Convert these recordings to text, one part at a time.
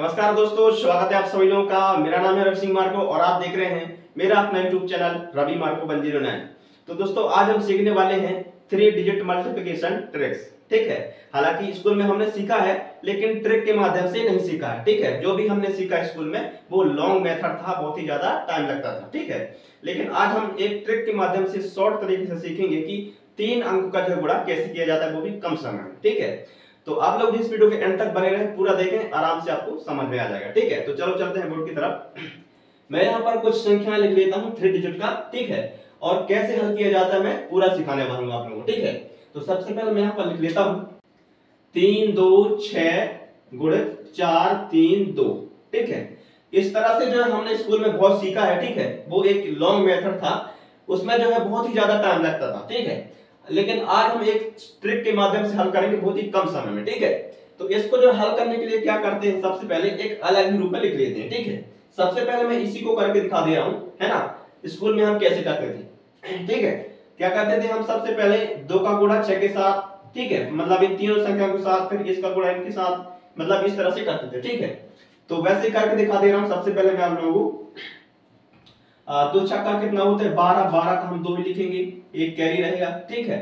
नमस्कार दोस्तों, स्वागत है आप सभी लोगों का। मेरा नाम है रवि सिंह मार्को और आप देख रहे हैं मेरा अपना यूट्यूब चैनल रवि मार्को 109। तो दोस्तों आज हम सीखने वाले हैं 3 डिजिट मल्टीप्लिकेशन ट्रिक्स। ठीक है, हालांकि स्कूल में हमने सीखा है लेकिन ट्रिक के माध्यम से नहीं सीखा है। ठीक है, जो भी हमने सीखा स्कूल में वो लॉन्ग मेथड था, बहुत ही ज्यादा टाइम लगता था। ठीक है, लेकिन आज हम एक ट्रिक के माध्यम से शॉर्ट तरीके से सीखेंगे कि 3 अंक का जो गुणा कैसे किया जाता है, वो भी कम समय में। ठीक है, तो आप लोग इस वीडियो के एंड तक बने रहें, पूरा देखें, आराम से आपको समझ में आ जाएगा। ठीक है, तो चलो चलते हैं बोर्ड की तरफ। मैं यहाँ पर कुछ संख्याएं लिख लेता हूँ 3 डिजिट का। ठीक है, और कैसे हल किया जाता है मैं पूरा सिखाने वाला हूँ आप लोगों को। ठीक है, तो सबसे पहले मैं यहाँ पर लिख लेता हूँ 3 2 6 गुणित 4 3 2। ठीक है, इस तरह से जो है हमने स्कूल में बहुत सीखा है। ठीक है, वो एक लॉन्ग मेथड था, उसमें जो है बहुत ही ज्यादा टाइम लगता था। ठीक है, लेकिन आज हम एक ट्रिक के माध्यम से हल करेंगे बहुत ही कम समय में। ठीक है, तो इसको जो हल करने के लिए क्या करते हैं, सबसे पहले एक अलग ही रूप में लिख लेते हैं। ठीक है, सबसे पहले मैं इसी को करके दिखा दे रहा हूं, है ना। स्कूल में हम कैसे करते थे, ठीक है, क्या करते थे हम, सबसे पहले 2 का गुणा 6 के साथ। ठीक है, मतलब इन तीनों संख्याओं के साथ, फिर इसका गुणा इनके साथ, मतलब इस तरह से करते थे। ठीक है, तो वैसे करके दिखा दे रहा हूं। सबसे पहले मैं आप लोगों को 2 छक्का कितना होता है 12, 12 का हम 2 ही लिखेंगे, एक कैरी रहेगा। ठीक है,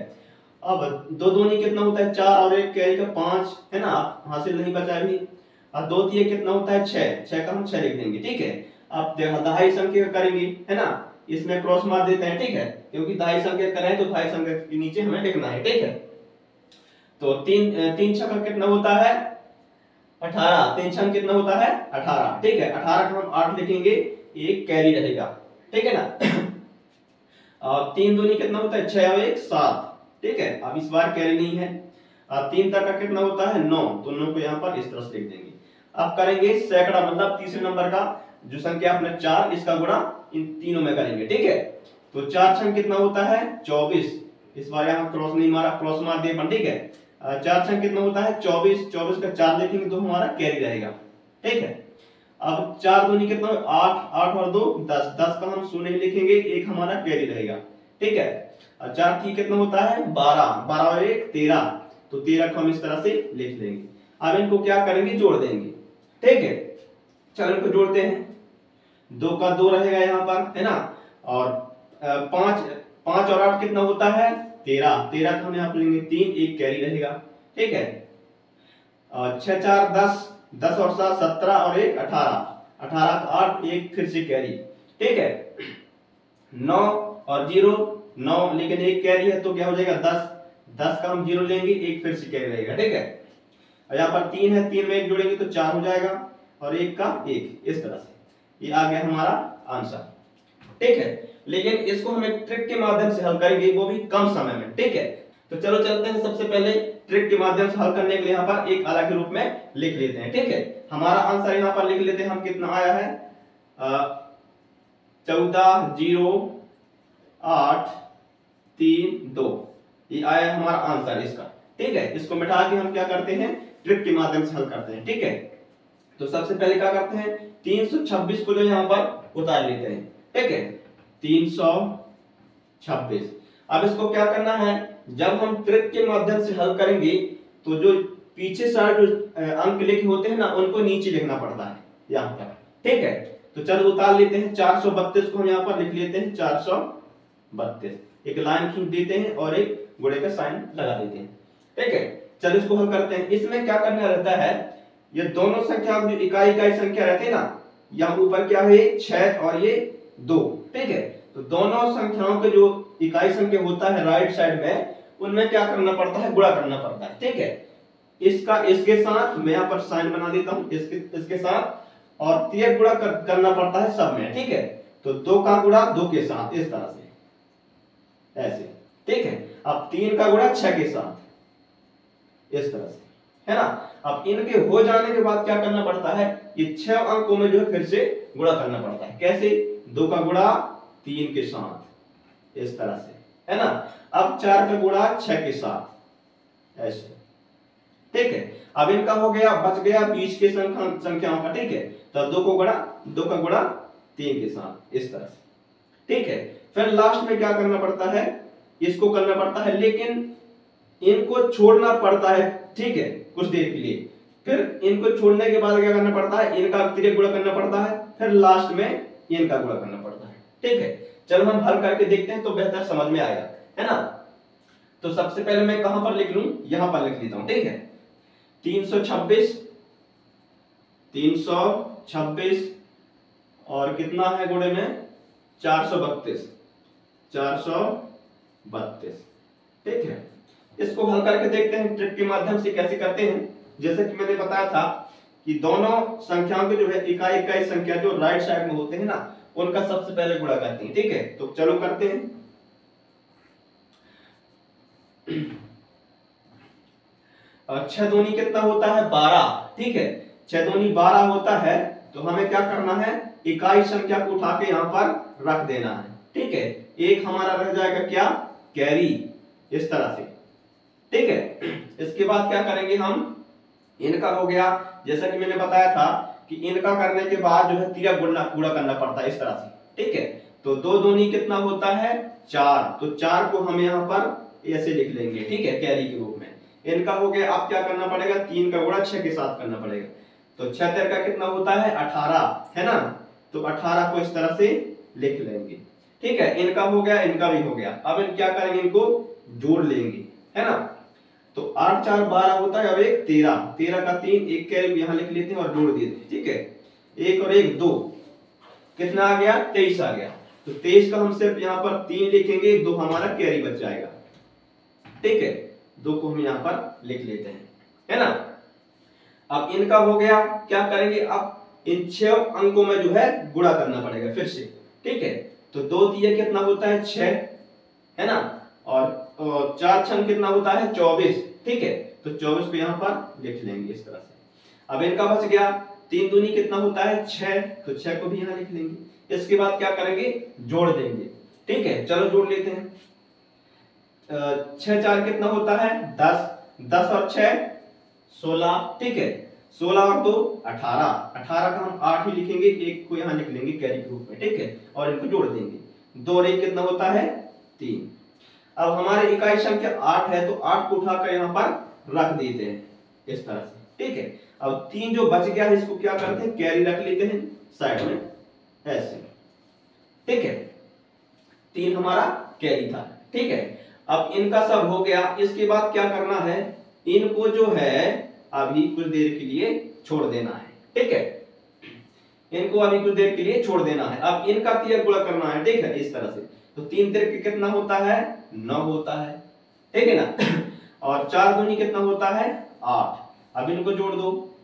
अब 2 दूनी कितना होता है 4 और एक कैरी का 5, है ना, हासिल नहीं बचा अभी। अब 2 तिये कितना होता है 6, 6 का हम 6 लिख देंगे। ठीक है, अब दहाई संख्या करेंगे, है ना, इसमें क्रॉस मार देते हैं। ठीक है, क्योंकि दहाई संख्या करें तो दहाई संख्या के नीचे हमें लिखना है। ठीक है, तो 3 छक्का कितना होता है 18, 3 छक्का कितना होता है 18। ठीक है, 18 का हम 8 लिखेंगे, एक कैरी रहेगा। ठीक है ना। और 3 दूनी कितना होता है 6 और 1 7। ठीक है, अब इस बार कैरी नहीं है। अब 3 तक का कितना होता है 9, तो 9 को यहाँ पर इस तरह से लिख देंगे। अब करेंगे सैकड़ा, मतलब तीसरे नंबर का जो संख्या अपने 4, इसका गुणा इन तीनों में करेंगे। ठीक है, तो 4 छंग कितना होता है 24, इस बार यहाँ क्रॉस नहीं मारा, क्रॉस मार दिए अपन। ठीक है, 4 छंग कितना होता है 24, 24 का 4 लिखेंगे तो हमारा कैरी रहेगा। ठीक है, अब 4 दूनी कितना 8, 8 और 2 10, 10 का हम शून्य लिखेंगे, एक हमारा कैरी रहेगा। ठीक है, 4 की कितना होता है 12, 12 और 1 13, तो 13 को हम इस तरह से लिख लेंगे। अब इनको क्या करेंगे, जोड़ देंगे। ठीक है, चलो इनको जोड़ते हैं। 2 का 2 रहेगा यहाँ पर, है ना, और 5 और 8 कितना होता है 13, 13 का हम यहाँ पर लेंगे 3, एक कैरी रहेगा। ठीक है, 6 4 10, 10 और 7 17 और 1 18, 18 का 8, एक फिर से कैरी। ठीक है, 9 और 0 9, लेकिन एक कैरी है तो क्या हो जाएगा 10, 10 का हम 0 लेंगे, एक फिर से कैरी रहेगा। ठीक है, यहाँ पर 3 है, 3 में 1 जोड़ेंगे तो 4 हो जाएगा, और 1 का 1, इस तरह से ये आ गया हमारा आंसर। ठीक है, लेकिन इसको हम एक ट्रिक के माध्यम से हल करेंगे, वो भी कम समय में। ठीक है, तो चलो चलते हैं, सबसे पहले ट्रिक के माध्यम से हल करने के लिए यहाँ पर एक अलग रूप में लिख लेते हैं। ठीक है, हमारा आंसर यहाँ पर लिख लेते हैं हम, कितना आया है 14 0 8 3 2, ये आया हमारा आंसर इसका। ठीक है, इसको मिटा के हम क्या करते हैं, ट्रिक के माध्यम से हल करते हैं। ठीक है, तो सबसे पहले क्या करते हैं 326 को जो यहाँ पर उतार लेते हैं। ठीक है, 326। अब इसको क्या करना है, जब हम ट्रिक के माध्यम से हल करेंगे तो जो पीछे साइड जो अंक लिखे होते हैं ना, उनको नीचे लिखना पड़ता है यहाँ पर। ठीक है, तो चलो उतार लेते हैं। 432 को हम यहाँ पर लिख लेते हैं 432, एक लाइन खींच देते हैं और एक गुणे का साइन लगा देते हैं। ठीक है, चलो इसको हल करते हैं। इसमें क्या करना रहता है, ये दोनों संख्या जो इकाई इकाई संख्या रहती है ना, यहाँ ऊपर क्या है 6 और ये 2। ठीक है, तो दोनों संख्याओं के जो इकाई संख्या होता है राइट साइड में, उनमें क्या करना पड़ता है, गुणा करना पड़ता है। ठीक है, इसका इसके साथ मैं यहाँ पर साइन बना देता हूँ, इसके साथ, और 3 गुणा करना पड़ता है सब में। ठीक है, तो 2 का गुणा 2 के साथ, इस तरह से ऐसे। ठीक है, अब 3 का गुणा 6 के साथ, इस तरह से, है ना। अब इनके हो जाने के बाद क्या करना पड़ता है, ये 6 अंकों में जो है फिर से गुणा करना पड़ता है। कैसे, 2 का गुणा 3 के साथ, इस तरह से, है ना। अब 4 का गुणा 6 के साथ, ऐसे। ठीक है, अब इनका हो गया, बच गया बीच के संख्याओं का। ठीक है, तो 2 का गुणा 3 के साथ, इस तरह से। ठीक है, फिर लास्ट में क्या करना पड़ता है, इसको करना पड़ता है, लेकिन इनको छोड़ना पड़ता है। ठीक है, कुछ देर के लिए, फिर इनको छोड़ने के बाद क्या करना पड़ता है, इनका तिर्यक गुणा करना पड़ता है, फिर लास्ट में इनका गुणा करना पड़ता है। ठीक है, चलो हम हल करके देखते हैं तो बेहतर समझ में आएगा, है ना। तो सबसे पहले मैं कहां पर लिख लूं, यहां पर लिख लेता हूं। ठीक है, 326 और कितना है गुणे में 432। ठीक है, इसको हल करके देखते हैं ट्रिक के माध्यम से कैसे करते हैं। जैसे कि मैंने बताया था कि दोनों संख्याओं के जो है इकाई इकाई संख्या जो राइट साइड में होते हैं ना, उनका सबसे पहले गुणा करते हैं। ठीक है, तो चलो करते हैं। 6 दूनी कितना होता है 12। ठीक है, 6 दूनी 12 होता है, तो हमें क्या करना है, इकाई संख्या को उठा के यहां पर रख देना है। ठीक है, एक हमारा रह जाएगा क्या, कैरी, इस तरह से। ठीक है, इसके बाद क्या करेंगे हम, इनका हो गया, जैसा कि मैंने बताया था कि इनका करने के बाद जो है तिर्यक गुणा करना पड़ता है इस तरह से। ठीक है, तो 2 दूनी कितना होता है 4, तो 4 को हम यहाँ पर ऐसे लिख लेंगे। ठीक है, कैरी के रूप में। इनका हो गया, अब क्या करना पड़ेगा, 3 का गुणा 6 के साथ करना पड़ेगा, तो 6 तेरह का कितना होता है 18, है ना, तो 18 को इस तरह से लिख लेंगे। ठीक है, इनका हो गया, इनका भी हो गया। अब इन क्या करेंगे, इनको जोड़ लेंगे, है ना, तो 8 4 12 होता है, अब एक 13, 13 का 3, एक कैरी यहां लिख लेते हैं और जोड़ देते हैं। ठीक है, 1 और 1 2, कितना आ गया 23 आ गया, तो 23 का हम सिर्फ यहां पर 3 लिखेंगे, 2 हमारा कैरी बच जाएगा। ठीक है, 2 को हम यहां पर लिख लेते हैं, है ना। अब इनका हो गया, क्या करेंगे, अब इन 6 अंकों में जो है गुणा करना पड़ेगा फिर से। ठीक है, तो 2 दिए कितना होता है 6, है ना, और 4 छंग कितना होता है 24। ठीक है, तो 24 को यहां पर लिख लेंगे इस तरह से। अब इनका बच गया, 3 दूनी कितना होता है 6, तो 6 को भी यहां लिख लेंगे। इसके बाद क्या करेंगे, जोड़ देंगे। ठीक है, चलो जोड़ लेते हैं। 6 4 कितना होता है 10, 10 और 6 16। ठीक है, 16 और 2 18, 18 का हम 8 ही लिखेंगे, एक को यहां लिख लेंगे कैरी के रूप में। ठीक है, और इनको जोड़ देंगे। 2 और 1 कितना होता है 3। अब हमारी इकाई संख्या 8 है, तो 8 को उठाकर यहां पर रख देते हैं इस तरह से। ठीक है, अब 3 जो बच गया है इसको क्या करते हैं, कैरी रख लेते हैं साइड में ऐसे। ठीक है, 3 हमारा कैरी था। ठीक है, अब इनका सब हो गया। इसके बाद क्या करना है, इनको जो है अभी कुछ देर के लिए छोड़ देना है। ठीक है, इनको अभी कुछ देर के लिए छोड़ देना है। अब इनका तिर्यक गुणा करना है। ठीक है, इस तरह से, तो 3 तिर्यक कितना होता है 9 होता है। ठीक है ना, और 4 दूनी कितना होता है 8। अब इनको जोड़ दो,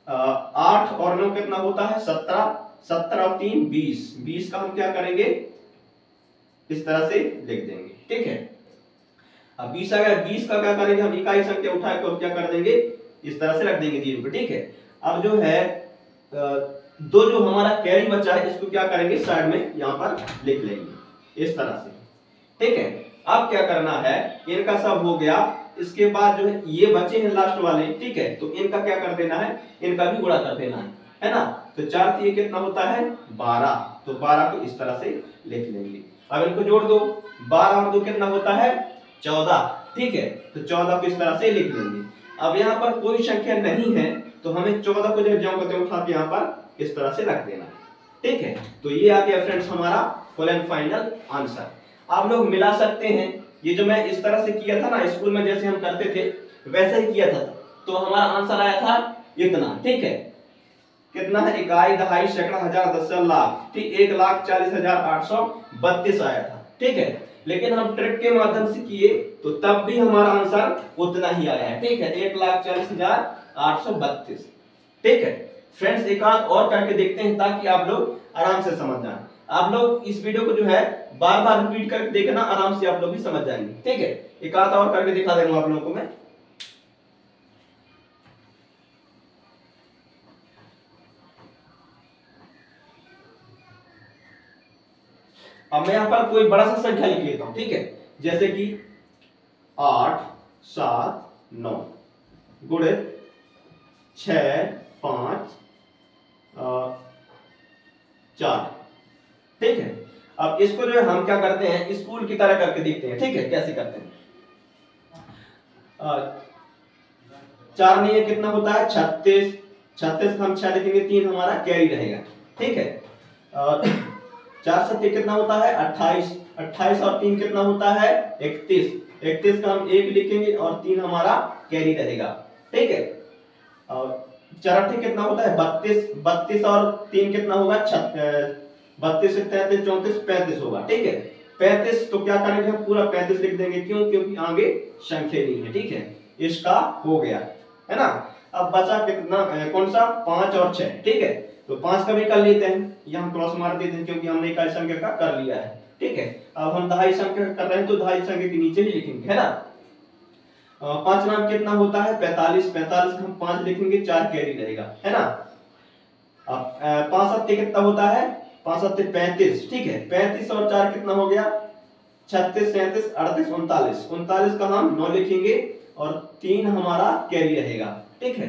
8 और 9 कितना होता है 17, 17 और 3 20, 20 का हम क्या करेंगे इस तरह से लिख देंगे। ठीक है, अब 20 आ गया, 20 का क्या करेंगे हम, इकाई संख्या उठाए तो क्या कर देंगे इस तरह से रख देंगे 0 पे। ठीक है, अब जो है 2 जो हमारा कैरी बचा है इसको क्या करेंगे साइड में यहां पर लिख लेंगे इस तरह से। ठीक है, अब क्या करना है, इनका सब हो गया। इसके बाद जो है ये बचे हैं लास्ट वाले। ठीक है, तो इनका क्या कर देना है, इनका भी गुणा कर देना है ना। तो 4 3 कितना होता है 12, तो 12 को इस तरह से लिख लेंगे। अब इनको जोड़ दो, 12 और 2 कितना होता है 14। ठीक है, तो 14 को इस तरह से लिख लेंगे। अब यहाँ पर कोई संख्या नहीं है, तो हमें 14 को जो ज्यों को उठा के यहाँ पर इस तरह से रख देना है। ठीक है, तो ये आ गया फ्रेंड्स हमारा फुल एंड फाइनल आंसर। आप लोग मिला सकते हैं, ये जो मैं इस तरह से किया था ना स्कूल में जैसे हम करते थे वैसे ही किया था, तो हमारा आंसर आया था इतना। ठीक है, कितना है, इकाई दहाई सैकड़ा हजार दसिया लाख, ठीक 1,40,832 आया था। ठीक है, लेकिन हम ट्रिक के माध्यम से किए तो तब भी हमारा आंसर उतना ही आया है। ठीक है, 1,40,832। ठीक है फ्रेंड्स, एक आध और करके देखते हैं ताकि आप लोग आराम से समझ जाएं। आप लोग इस वीडियो को जो है बार बार रिपीट करके देखना, आराम से आप लोग भी समझ जाएंगे। ठीक है, एक आध और करके दिखा दूंगा आप लोगों को मैं। अब मैं यहां पर कोई बड़ा सा संख्या लिख लेता हूं। ठीक है, जैसे कि 8 7 9 गुणे 6 5 4। ठीक है, अब इसको जो है हम क्या करते हैं स्कूल की तरह करके देखते हैं। ठीक है, कैसे करते हैं, 4 नहीं है कितना होता है 36, 36 का हम 6 लिखेंगे, 3 हमारा कैरी रहेगा, ठीक है। और 4 7 कितना होता है 28, 28 और 3 कितना होता है 31, 31 का हम 1 लिखेंगे और 3 हमारा कैरी रहेगा, ठीक है। और 4 8 कितना होता है 32, 32 और 3 कितना होगा 32 से 33 34 35 होगा, ठीक है। 35 तो क्या करेंगे हम पूरा 35 लिख देंगे, क्यों, क्योंकि आगे संख्या नहीं है, ठीक है। इसका हो गया, है ना। अब बचा कितना कौन सा 5 और 6, ठीक है। तो 5 का भी कर लेते हैं, यहाँ क्रॉस मार देते हैं क्योंकि हमने इकाई संख्या का कर लिया है, ठीक है। अब हम दहाई संख्या कर रहे हैं तो दहाई संख्या के नीचे ही लिखेंगे, है ना। 5 नाम कितना होता है 45, 45 हम 5 लिखेंगे, 4 कैरी रहेगा, है ना। अब 5 7 कितना होता है 5 7 35, ठीक है। 35 और 4 कितना हो गया 36 37 38 39, 39 का हम 9 लिखेंगे और 3 हमारा कैरी रहेगा, ठीक है।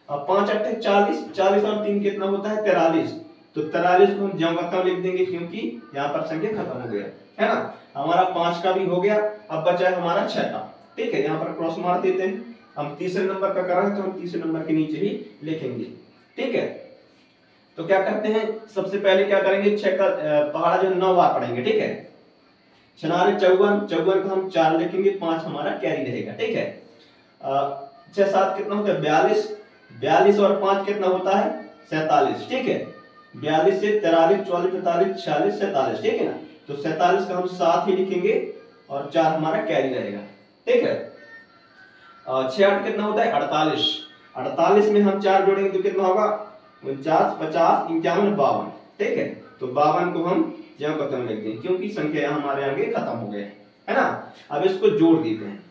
अब 5 8 40, 40 और 3 कितना होता है 43, तो 43 को हम ज्यों का त्यों लिख देंगे क्योंकि यहाँ पर संख्या खत्म हो गया, है ना। हमारा 5 का भी हो गया, अब बचा है हमारा 6 का, ठीक है। यहाँ पर क्रॉस मार देते हैं, हम तीसरे नंबर का करेंगे तो हम तीसरे नंबर के नीचे ही लिखेंगे, ठीक है। तो क्या करते हैं सबसे पहले क्या करेंगे 6 का पहाड़ा जो 9 बार पढ़ेंगे, ठीक है। 6 54, 54 का हम 4 लिखेंगे, 5 हमारा कैरी रहेगा, ठीक है। 6 7 कितना होता है 42, 42 और 5 कितना होता है 47, ठीक है। 42 से 43 44 45 46 47, ठीक है ना। तो 47 का हम 7 ही लिखेंगे और 4 हमारा कैरी रहेगा, ठीक है। 6 8 कितना होता है 48, 48 में हम 4 जोड़ेंगे तो कितना होगा 49 50 51 52, ठीक है। तो 52 को हम ज्यों का त्यों लिख देंगे क्योंकि संख्या हमारे आगे खत्म हो गए, है ना। अब इसको जोड़ देते हैं,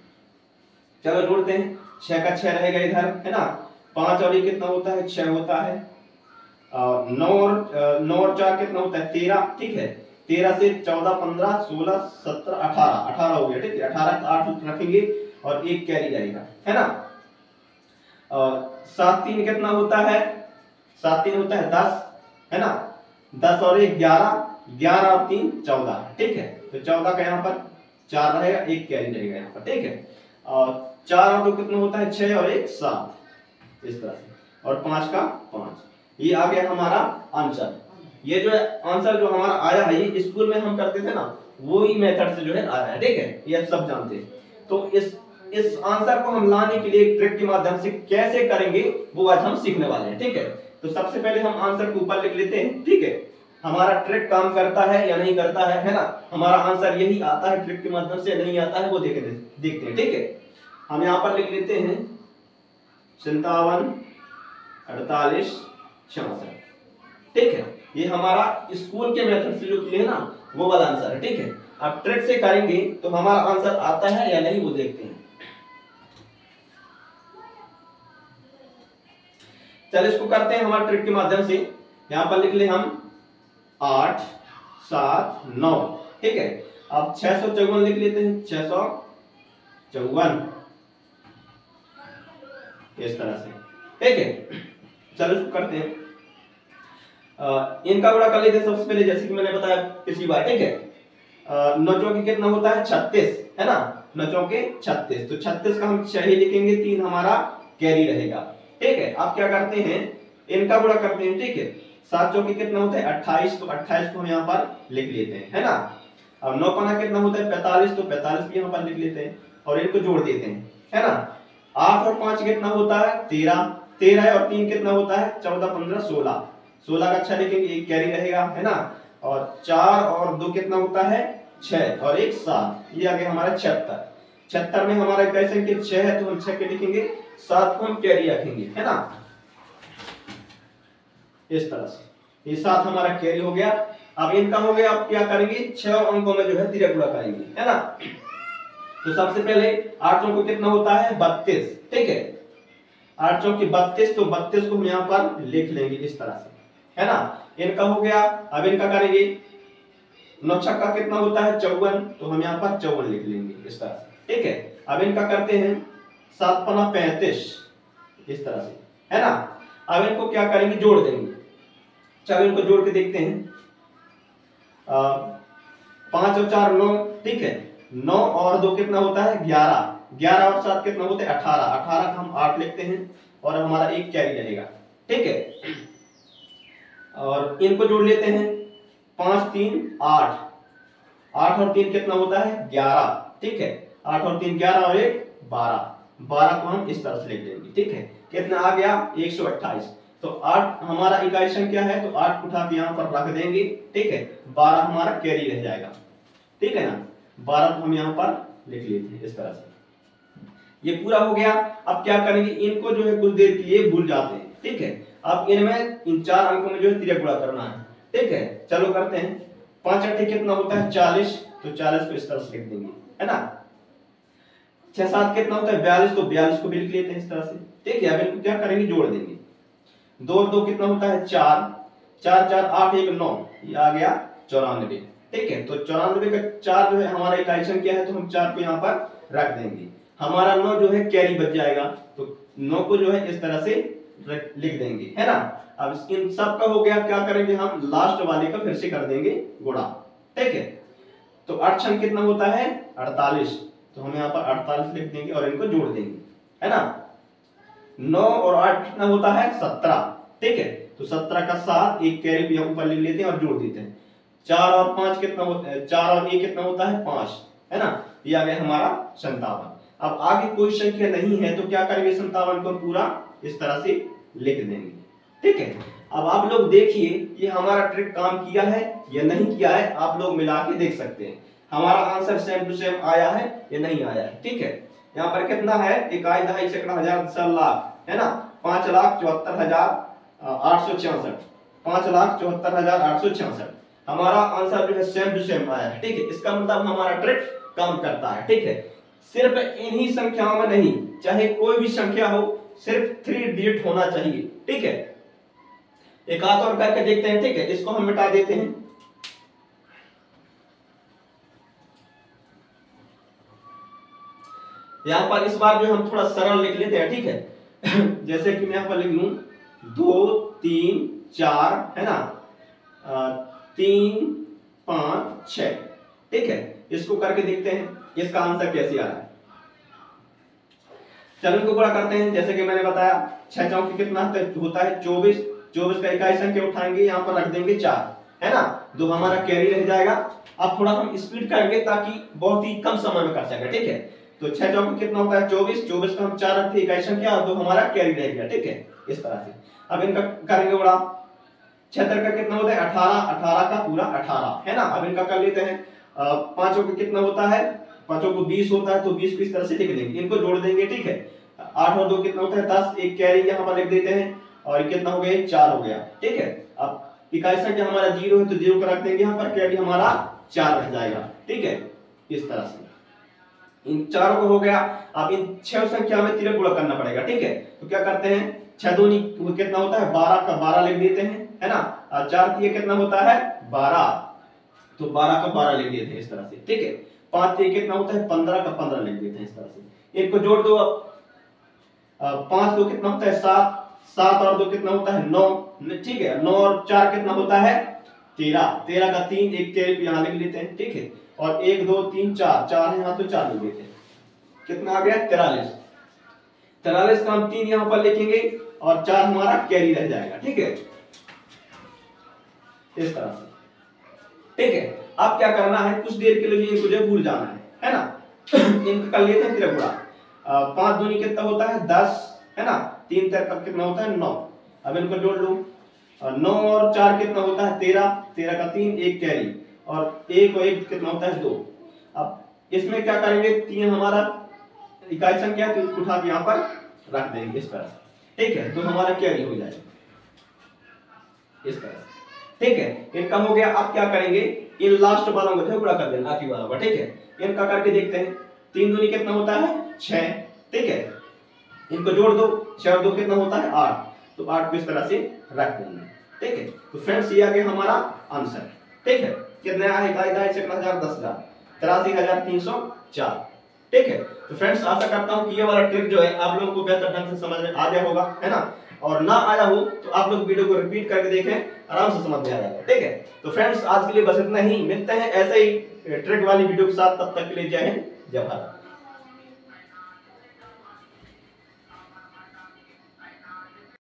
चलो जोड़ते हैं। 6 का 6 रहेगा इधर, है ना। 5 और 1 कितना होता है 6 होता है। 9 और 4 कितना होता है 13, ठीक है। 13 से 14 15 16 17 18, 18 हो गया, ठीक है। 18 का 8 रखेंगे और 1 कैरी रहेगा, है ना। और 7 3 कितना होता है 7 3 होता है 10, है ना। 10 और 1 11, 11 और 3 14, ठीक है। तो 14 का यहाँ पर 4 रहेगा, 1 कैरी रहेगा यहाँ पर, ठीक है। और 4 और 2 कितना होता है 6 और 1 7, इस तरह से। और 5 का 5, ये आ गया हमारा आंसर। ये जो आंसर जो हमारा आया है ये स्कूल में हम करते थे ना, वो ही मेथड से जो है आया है, ठीक है। ये आप सब जानते हैं। तो इस आंसर को हम लाने के लिए एक ट्रिक के माध्यम से कैसे करेंगे वो आज हम सीखने वाले हैं, ठीक है। तो सबसे पहले हम आंसर को ऊपर लिख लेते हैं, ठीक है। हमारा ट्रिक काम करता है या नहीं करता है ना। हमारा आंसर यही आता है ट्रिक के माध्यम से, नहीं आता है वो देखते हैं, ठीक है। हम यहाँ पर लिख लेते हैं 57 48 66, ठीक है। ये हमारा स्कूल के मेथड से जो किए है ना वो वाला आंसर है, ठीक है। अब ट्रिक से करेंगे तो हमारा आंसर आता है या नहीं वो देखते हैं। चल इसको करते हैं हमारे ट्रिक के माध्यम से। यहां पर लिख ले हम 8 7 9, ठीक है। अब 654 लिख लेते हैं, 654 इस तरह से, ठीक है। चलो इसको करते हैं। इनका गुणा कर लेते हैं सबसे पहले, जैसे कि मैंने बताया पिछली बार, ठीक है। 9 चौके कितना होता है 36, है ना। 9 चौके 36, तो 36 का हम 6 ही लिखेंगे, 3 हमारा कैरी रहेगा, ठीक है। अब क्या करते हैं इनका गुणा करते हैं, ठीक है। 7 चौके कितना होता है 28, तो 28 को हम यहाँ पर लिख लेते हैं, है ना। अब 9 पाना कितना होता है 45, तो 45 भी यहाँ पर लिख लेते हैं और इनको जोड़ देते हैं, है ना। 8 और 5 कितना होता है 13, 13 और 3 कितना होता है 14 15 16, 16 का 6 लिखेंगे, 1 कैरी रहेगा, है ना। और 4 और 2 कितना होता है 6 और 1 7, ये आ गया हमारा 76। 76 में हमारा कैसे कि 6 है तो हम 6 के लिखेंगे, 7 को हम कैरी रखेंगे, है ना। इस तरह से ये 7 हमारा कैरी हो गया। अब इनका हो गया, अब क्या करेंगे 6 अंकों में जो है तिरक गुणा करेंगे, है ना। तो सबसे पहले 8 चौको कितना होता है 32, ठीक है। 8 चौके 32, तो 32 को हम यहाँ पर लिख लेंगे इस तरह से, है ना। इनका हो गया। अब इनका करेंगे 9 छक्का कितना होता है 54, तो हम यहाँ पर 54 लिख लेंगे इस तरह से, ठीक है। अब इनका करते हैं 7 पना 35 इस तरह से, है ना। अब इनको क्या करेंगे जोड़ देंगे, चलो इनको जोड़ के देखते हैं। 5 और 4 9, ठीक है। 9 और 2 कितना होता है 11, 11 और 7 कितना होते हैं 18, 18 का हम 8 लिखते हैं और हमारा एक कैरी रहेगा, ठीक है। और इनको जोड़ लेते हैं, 5 3 8, 8 और 3 कितना होता है 11, ठीक है। 8 और 3 11 और 1 12, 12 को हम इस तरह से लिख देंगे, ठीक है। कितना आ गया 128। तो 8 हमारा इकाई संख्या है, तो 8 को उठा के यहाँ पर रख देंगे, ठीक है। 12 हमारा कैरी रह जाएगा, ठीक है ना। 12 को हम यहाँ पर लिख लेते हैं इस तरह से। ये पूरा हो गया। अब क्या करेंगे, इनको जो है कुछ देर के लिए भूल जाते हैं, ठीक है। अब इनमें इन 4 अंकों में जो है तिर्यक गुणा करना है, ठीक है। चलो करते हैं। 5 8 कितना होता है 40, तो 40 को इस तरह से लिख देंगे, है ना। 6 7 कितना होता है 42, तो 42 को भी लिख लेते हैं इस तरह से, ठीक है। अब इनको क्या करेंगे, जोड़ देंगे। 2 और 2 कितना होता है 4, 4 4 8 1 9, ये आ गया 94, ठीक है। तो 94 का 4 जो है हमारा इकाई संख्या है, तो हम 4 को यहाँ पर रख देंगे। हमारा 9 जो है कैरी बच जाएगा, तो 9 को जो है इस तरह से लिख देंगे, है ना। अब इन सब का हो गया, क्या करेंगे हम लास्ट वाले का फिर से कर देंगे गुणा, ठीक है। तो 8 छंग कितना होता है 48, तो हम यहाँ पर 48 लिख देंगे और इनको जोड़ देंगे, है ना। 9 और 8 कितना होता है 17, ठीक है। तो 17 का 7, एक कैरी भी हम ऊपर लिख लेते हैं और जोड़ देते हैं। 4 और 5 कितना होता है 4 और 1 कितना होता है 5, है ना। ये आ गया हमारा 57। अब आगे कोई संख्या नहीं है, तो क्या करेंगे 57 को पूरा इस तरह से लिख देंगे, ठीक है। अब आप लोग देखिए ये हमारा ट्रिक काम किया है या नहीं किया है, आप लोग मिला के देख सकते हैं। हमारा आंसर सेम टू सेम आया है या नहीं आया है, ठीक है। यहाँ पर कितना है इकाई दहाई सैकड़ा हजार दशक लाख, है ना। 5,74,866, 5,74,866 हमारा आंसर जो है सेम टू सेम आया है, ठीक है। इसका मतलब हमारा ट्रिक काम करता है, ठीक है। सिर्फ इन्हीं संख्याओं में नहीं, चाहे कोई भी संख्या हो, सिर्फ 3 डिजिट होना चाहिए, ठीक है। एक हाथ और करके देखते हैं, ठीक है। इसको हम मिटा देते हैं। यहां पर इस बार जो हम थोड़ा सरल लिख लेते हैं, ठीक है। जैसे कि मैं यहां पर लिख लूं 2 3 4, है ना, 3 5 6, ठीक है। इसको करके देखते हैं इसका आंसर कैसे आ रहा है। चलो इनको गुणा करते हैं। जैसे कि मैंने बताया 6 चौके कितना होता है 24, 24 का इकाई संख्या उठाएंगे, यहाँ पर रख देंगे 4, है ना। 2 हमारा कैरी रह जाएगा। अब थोड़ा हम स्पीड करेंगे ताकि बहुत ही कम समय में कर सके, ठीक है। तो 6 चौके कितना होता है 24, 24 का हम 4 रखते हैं इकाई संख्या और 2 हमारा कैरी रह गया, ठीक है। इस तरह से अब इनका करेंगे गुणा। 76 का कितना होता है 18, 18 का पूरा 18, है ना। अब इनका कर लेते हैं। 5 का कितना होता है 5 को 20 होता है, तो 20 को इस तरह से लिख देंगे, इनको जोड़ देंगे, ठीक है। 8 और 2 कितना होता है 10, एक कैरी यहाँ पर लिख देते हैं और कितना हो गया 4 हो गया, ठीक है। अब इकाई संख्या हमारा 0 है, तो 0 को रख देंगे यहाँ पर, कैरी हमारा 4 रह जाएगा, ठीक है। इस तरह से इन चारों को हो गया। अब इन 6 संख्या में तिर्यक गुणा करना पड़ेगा, ठीक है। तो क्या करते हैं 6 दूनी कितना होता है 12 का 12 लिख देते हैं, है ना। और 4 3 कितना होता है 12, तो 12 का 12 लिख देते हैं इस तरह से, ठीक है। 5 3 कितना होता है 15 का 15 लिख देते हैं इस तरह से। इनको जोड़ दो। अब 5 2 कितना होता है 7, 7 और 2 कितना होता है 9, ठीक है। 9 और 4 कितना होता है 13, 13 का 3, एक कैरी यहाँ लिख लेते हैं, ठीक है। और 1 2 3 4, 4 है यहाँ, तो 4 लिख देते हैं। कितना आ गया 43, 43 का हम 3 यहाँ पर लिखेंगे और 4 हमारा कैरी रह जाएगा, ठीक है। इस तरह से, ठीक है। अब क्या करना है, कुछ देर के लिए इनको जो भूल जाना है ना। इनको कर लेते हैं तिर्यक गुणा। 5 दूनी कितना होता है 10, है ना। 3 3 का कितना होता है 9। अब इनको जोड़ लूं। 9 और 4 कितना होता है 13, 13 का 3, एक कैरी और 1 और 1 कितना होता है 2। अब इसमें क्या करेंगे 3 हमारा इकाई संख्या, तो इसको उठा के यहाँ पर रख देंगे इस तरह से, ठीक है। तो हमारा कैरी हो जाएगा इस तरह से, ठीक है। इनका हो गया। अब क्या करेंगे इन लास्ट वालों को गुणा कर देना आखिरी वालों का, ठीक है। इनका करके देखते हैं। 3 दूनी कितना होता है 6, ठीक है। इनको जोड़ दो। 6 और 2 कितना होता है 8, तो 8 को इस तरह से रख देंगे, ठीक है। तो फ्रेंड्स ये आ गया हमारा आंसर, ठीक है। कितना आया इकाई दहाई सैकड़ा हजार 10,000, 83,304, ठीक है। तो फ्रेंड्स आशा करता हूँ कि ये वाला ट्रिक जो है आप लोगों को बेहतर ढंग से समझ में आ गया होगा, है ना। और ना आया हो तो आप लोग वीडियो को रिपीट करके देखें, आराम से समझ में आ जाएगा, ठीक है। तो फ्रेंड्स आज के लिए बस इतना ही। मिलते हैं ऐसे ही ट्रिक वाली वीडियो के साथ, तब तक के लिए जय हिंद जय भारत।